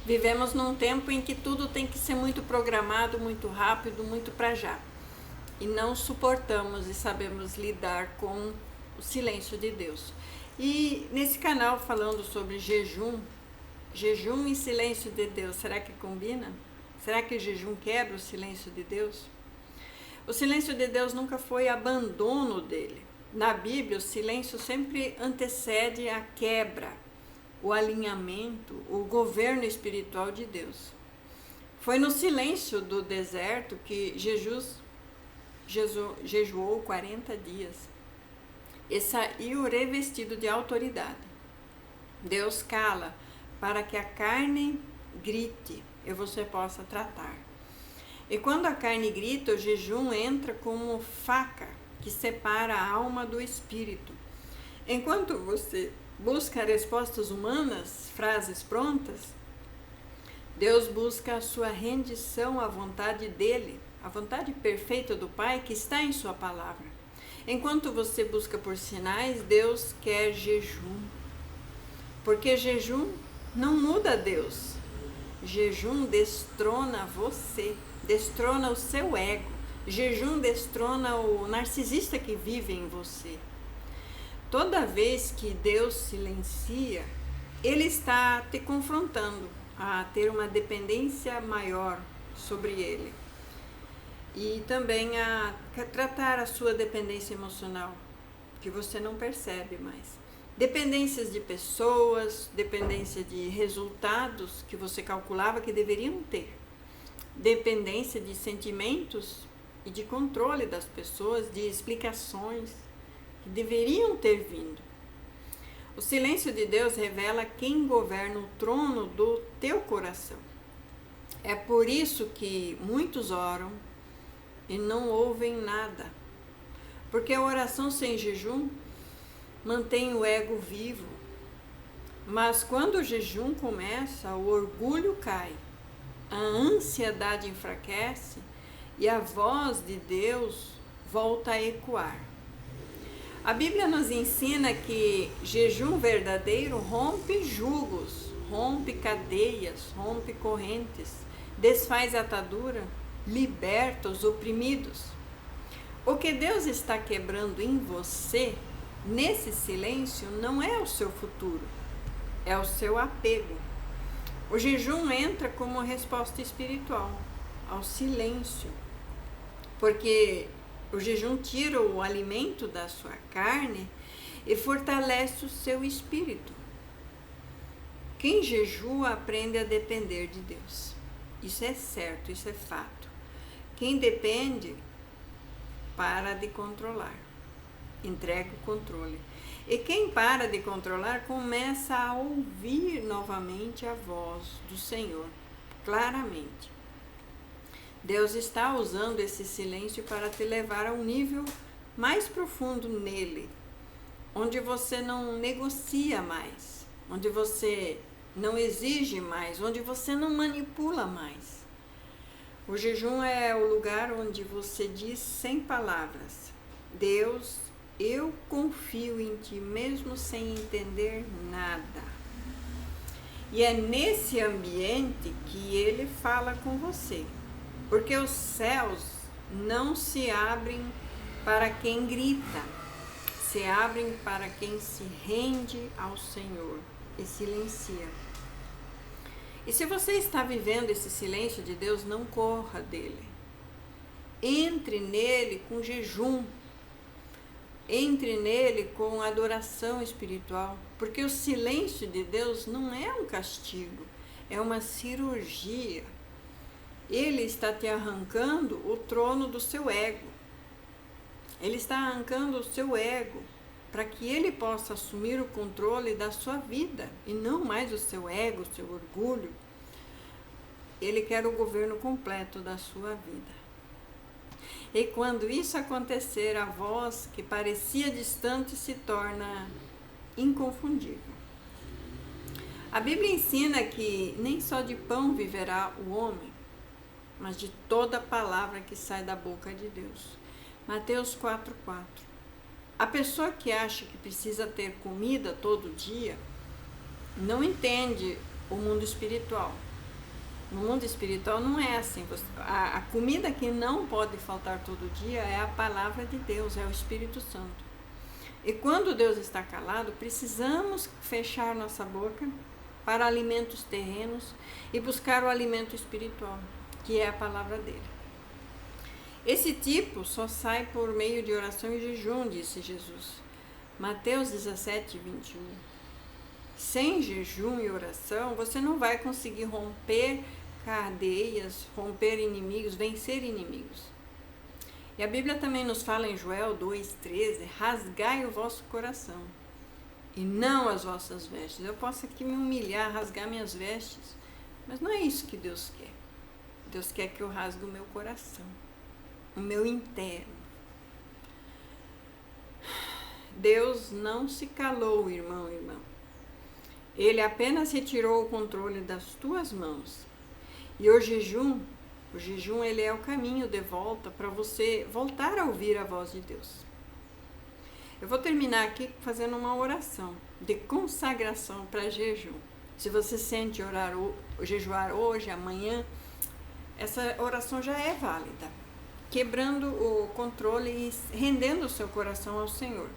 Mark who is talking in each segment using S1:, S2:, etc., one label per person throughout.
S1: Vivemos num tempo em que tudo tem que ser muito programado, muito rápido, muito para já. E não suportamos e sabemos lidar com o silêncio de Deus. E nesse canal falando sobre jejum e silêncio de Deus, será que combina? Será que o jejum quebra o silêncio de Deus? O silêncio de Deus nunca foi abandono dele. Na Bíblia, o silêncio sempre antecede a quebra, o alinhamento, o governo espiritual de Deus. Foi no silêncio do deserto que Jesus jejuou 40 dias e saiu revestido de autoridade. Deus cala para que a carne grite e você possa tratar. E quando a carne grita, o jejum entra como faca que separa a alma do espírito. Enquanto você busca respostas humanas, frases prontas, Deus busca a sua rendição à vontade dele, a vontade perfeita do Pai que está em sua palavra. Enquanto você busca por sinais, Deus quer jejum. Porque jejum não muda Deus. Jejum destrona você, destrona o seu ego. Jejum destrona o narcisista que vive em você. Toda vez que Deus silencia, Ele está te confrontando a ter uma dependência maior sobre Ele. E também a tratar a sua dependência emocional, que você não percebe mais. Dependências de pessoas, dependência de resultados que você calculava que deveriam ter. Dependência de sentimentos e de controle das pessoas, de explicações que deveriam ter vindo. O silêncio de Deus revela quem governa o trono do teu coração. É por isso que muitos oram e não ouvem nada. Porque a oração sem jejum mantém o ego vivo. Mas quando o jejum começa, o orgulho cai, a ansiedade enfraquece e a voz de Deus volta a ecoar. A Bíblia nos ensina que jejum verdadeiro rompe jugos, rompe cadeias, rompe correntes, desfaz atadura, liberta os oprimidos. O que Deus está quebrando em você, nesse silêncio, não é o seu futuro, é o seu apego. O jejum entra como resposta espiritual ao silêncio, porque o jejum tira o alimento da sua carne e fortalece o seu espírito. Quem jejua aprende a depender de Deus. Isso é certo, isso é fato. Quem depende, para de controlar. Entrega o controle. E quem para de controlar começa a ouvir novamente a voz do Senhor, claramente. Deus está usando esse silêncio para te levar a um nível mais profundo nele, onde você não negocia mais, onde você não exige mais, onde você não manipula mais. O jejum é o lugar onde você diz sem palavras: Deus, eu confio em Ti, mesmo sem entender nada. E é nesse ambiente que Ele fala com você. Porque os céus não se abrem para quem grita, se abrem para quem se rende ao Senhor e silencia. E se você está vivendo esse silêncio de Deus, não corra dele. Entre nele com jejum, entre nele com adoração espiritual, porque o silêncio de Deus não é um castigo, é uma cirurgia. Ele está te arrancando o trono do seu ego. Ele está arrancando o seu ego para que ele possa assumir o controle da sua vida e não mais o seu ego, o seu orgulho. Ele quer o governo completo da sua vida. E quando isso acontecer, a voz que parecia distante se torna inconfundível. A Bíblia ensina que nem só de pão viverá o homem, mas de toda palavra que sai da boca de Deus. Mateus 4:4. A pessoa que acha que precisa ter comida todo dia não entende o mundo espiritual. No mundo espiritual não é assim. A comida que não pode faltar todo dia é a palavra de Deus, é o Espírito Santo. E quando Deus está calado, precisamos fechar nossa boca para alimentos terrenos e buscar o alimento espiritual, que é a palavra dele. Esse tipo só sai por meio de oração e jejum, disse Jesus. Mateus 17, 21. Sem jejum e oração, você não vai conseguir romper cadeias, romper inimigos, vencer inimigos. E a Bíblia também nos fala em Joel 2,13, rasgai o vosso coração e não as vossas vestes. Eu posso aqui me humilhar, rasgar minhas vestes, mas não é isso que Deus quer. Deus quer que eu rasgue o meu coração, o meu interno. Deus não se calou, irmão e irmã. Ele apenas retirou o controle das tuas mãos. E o jejum ele é o caminho de volta para você voltar a ouvir a voz de Deus. Eu vou terminar aqui fazendo uma oração de consagração para jejum. Se você sente jejuar hoje, amanhã, essa oração já é válida. Quebrando o controle e rendendo o seu coração ao Senhor.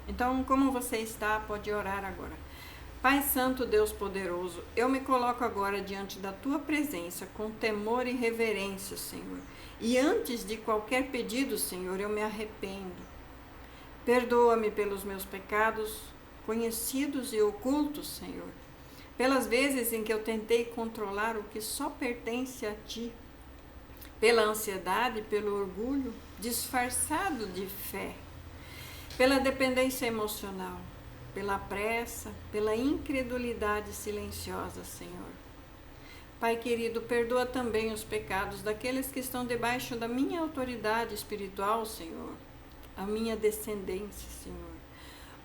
S1: Então, como você está, pode orar agora. Pai Santo, Deus poderoso, eu me coloco agora diante da Tua presença com temor e reverência, Senhor. E antes de qualquer pedido, Senhor, eu me arrependo. Perdoa-me pelos meus pecados, conhecidos e ocultos, Senhor. Pelas vezes em que eu tentei controlar o que só pertence a Ti. Pela ansiedade, pelo orgulho, disfarçado de fé. Pela dependência emocional. Pela pressa, pela incredulidade silenciosa, Senhor. Pai querido, perdoa também os pecados daqueles que estão debaixo da minha autoridade espiritual, Senhor, a minha descendência, Senhor.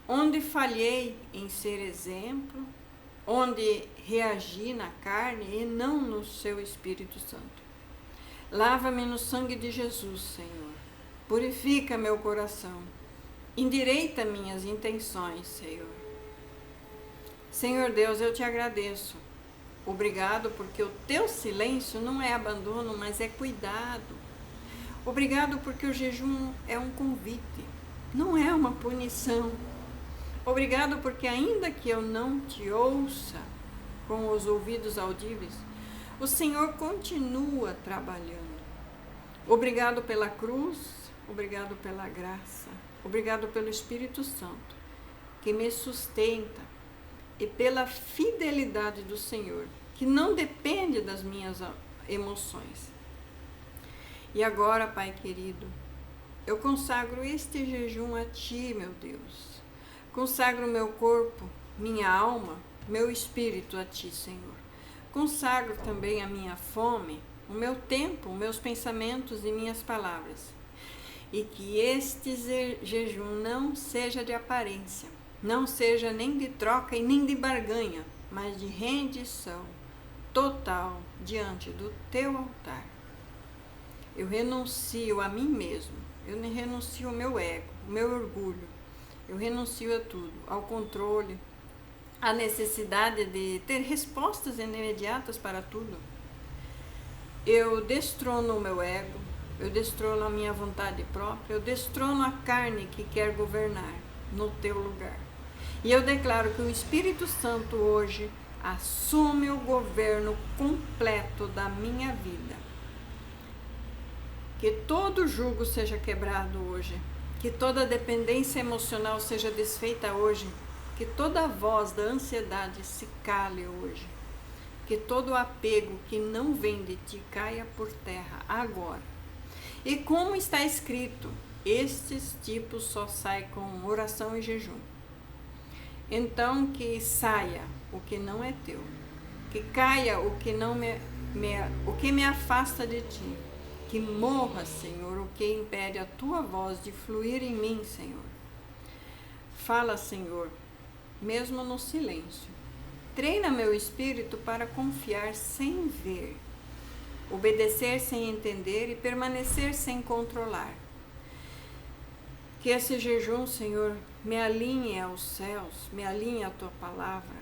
S1: Onde falhei em ser exemplo, onde reagi na carne e não no seu Espírito Santo. Lava-me no sangue de Jesus, Senhor. Purifica meu coração. Endireita minhas intenções, Senhor. Senhor Deus, eu te agradeço. Obrigado porque o teu silêncio não é abandono, mas é cuidado. Obrigado porque o jejum é um convite, não é uma punição. Obrigado porque ainda que eu não te ouça com os ouvidos audíveis, o Senhor continua trabalhando. Obrigado pela cruz, obrigado pela graça. Obrigado pelo Espírito Santo, que me sustenta, e pela fidelidade do Senhor, que não depende das minhas emoções. E agora, Pai querido, eu consagro este jejum a Ti, meu Deus. Consagro meu corpo, minha alma, meu espírito a Ti, Senhor. Consagro também a minha fome, o meu tempo, meus pensamentos e minhas palavras. E que este jejum não seja de aparência, não seja nem de troca e nem de barganha, mas de rendição total diante do Teu altar. Eu renuncio a mim mesmo, eu renuncio ao meu ego, ao meu orgulho, eu renuncio a tudo, ao controle, à necessidade de ter respostas imediatas para tudo. Eu destrono o meu ego, eu destrono a minha vontade própria, eu destrono a carne que quer governar no teu lugar. E eu declaro que o Espírito Santo hoje assume o governo completo da minha vida. Que todo jugo seja quebrado hoje, que toda dependência emocional seja desfeita hoje, que toda voz da ansiedade se cale hoje, que todo apego que não vem de ti caia por terra agora. E como está escrito, estes tipos só saem com oração e jejum. Então que saia o que não é teu, que caia o que não o que me afasta de ti, que morra, Senhor, o que impede a tua voz de fluir em mim, Senhor. Fala, Senhor, mesmo no silêncio. Treina meu espírito para confiar sem ver, obedecer sem entender e permanecer sem controlar. Que esse jejum, Senhor, me alinhe aos céus, me alinhe à Tua palavra,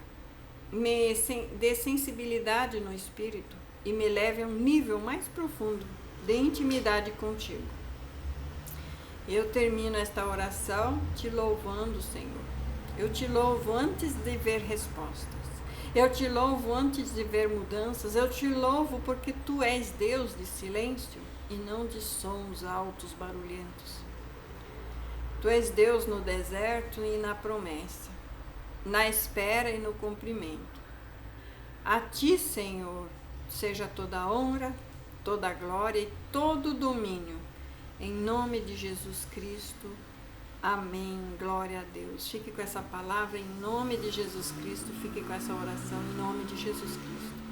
S1: me dê sensibilidade no espírito, e me leve a um nível mais profundo de intimidade contigo. Eu termino esta oração te louvando, Senhor. Eu te louvo antes de ver respostas. Eu te louvo antes de ver mudanças. Eu te louvo porque tu és Deus de silêncio e não de sons altos, barulhentos. Tu és Deus no deserto e na promessa, na espera e no cumprimento. A ti, Senhor, seja toda a honra, toda a glória e todo o domínio. Em nome de Jesus Cristo. Amém. Glória a Deus. Fique com essa palavra em nome de Jesus Cristo. Fique com essa oração em nome de Jesus Cristo.